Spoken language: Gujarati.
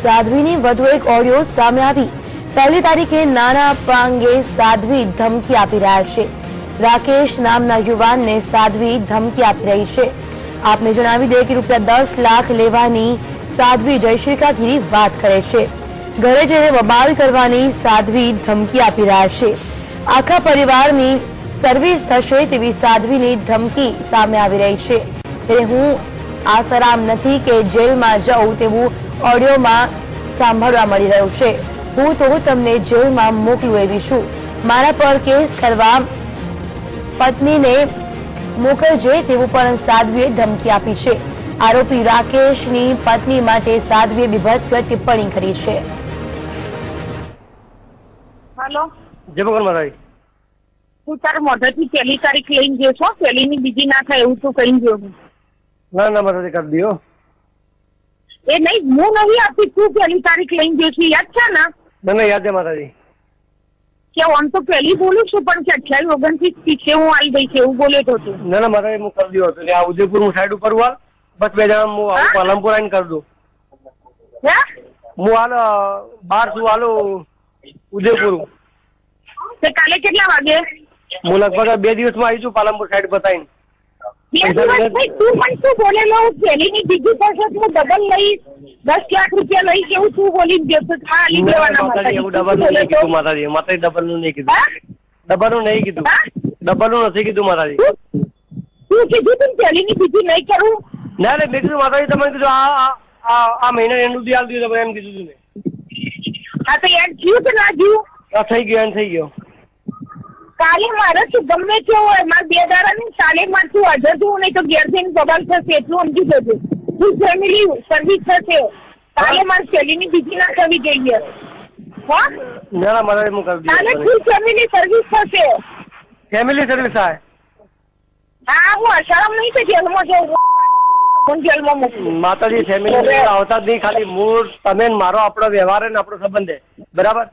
સાધ્વીની વધુ એક ઓડિયો સામે આવી। 1 તારીખે નાના આપવા અંગે સાધ્વી ધમકી આપી રહ્યા છે। રાકેશ નામના યુવાનને સાધ્વી ધમકી આપી રહી છે। આપને જણાવી દે કે ₹10 લાખ લેવાની સાધ્વી જયશ્રીકાગીરી વાત કરે છે। ઘરે જઈને બબાલ કરવાની સાધ્વી ધમકી આપી રહ્યા છે। આખા પરિવારની સર્વિસ થશે તેવી સાધ્વીની ધમકી સામે આવી રહી છે। ત્યારે હું આસારામ નથી કે જેલમાં જાઉં તેવું ઓડિયોમાં સાંભળવા મળી રહ્યું છે। હું તો તમને જેલમાં મોકલું એવી છું। મારા પર કેસ કરવા પત્નીને મોકલજે તેવું પણ સાધ્વીએ ધમકી આપી છે। આરોપી રાકેશની પત્ની માટે સાધ્વીએ બીભત્સ ટિપ્પણી કરી છે। હેલો, જય ભગવાન મહારાજ। તું તારા મોઢેથી 1 તારીખ લઈને ગયો છો? 1 બીજી ના થાય એવું તું કહી ગયો? ના ના મહારાજ કરી દો। એ નહીં, હું નહીં આપી, તું 1 તારીખ લઈને ગયો છે, યાદ છે ને? ના ના યાદ છે મહારાજ। કે આમ તો પહેલી બોલું છું પણ કે 28 29 છે હું આવી ગઈ છે એવું બોલે તો તું। ના ના મહારાજ હું કરી દો હતો। આ ઉદયપુર હું સાઈડ ઉપર હાલ, બસ 2 જણા હું પાલનપુર આવીને કરી દઉં। હે? હું હાલ 12 છું હાલો ઉદયપુર। તે કાલે કેટલા વાગે? હું લગભગ 2 દિવસમાં આવી છું પાલનપુર સાઈડ બતાવીને। 2 દિવસ ભાઈ તું પણ શું બોલેલો? પહેલીની બીજી પાસે હું ડબલ લઈશ, 10 લાખ રૂપિયા લઈશ એવું તું બોલી ગયો તો ખાલી દેવાના માતાજી એવું ડબલ નું નહીં કીધું માતાજી। માતાજી ડબલ નું નહીં કીધું। ડબલ નું નહીં કીધું। ડબલ નું નથી કીધું માતાજી। તું કીધું તું પહેલીની બીજી નહીં કરું? ના રે મેં કીધું માતાજી તમને કીધું આ મહિના એન્ડ સુધી હાલ દીધું તમે એમ કીધું તું મેં। હા તો યાર જીવ કે ના જીવ? થઈ ગયો એન્ડ થઈ ગયો। કાલે મારે શું ગમે તે હોય મારે 2 દાડા ની કાલે માં તું હાજર થયું નહીં તો ઘેર જઈને બબાલ થશે એટલું સમજી જજો। ફૂલ ફેમિલી સર્વિસ થશે કાલે મારે પહેલીની બીજી ના થવી જોઈએ। હા ના ના મારા હું કરી કાલે ફૂલ ફેમિલી સર્વિસ થશે। ફેમિલી સર્વિસ થાય? હા હું અસારામ નહીં તો જેલમાં જાઉં, જેલમાં મૂકું। માતાજી ફેમિલી આવતા જ નહીં, ખાલી મૂળ તમે મારો આપણો વ્યવહાર ને આપણો સંબંધ છે બરાબર।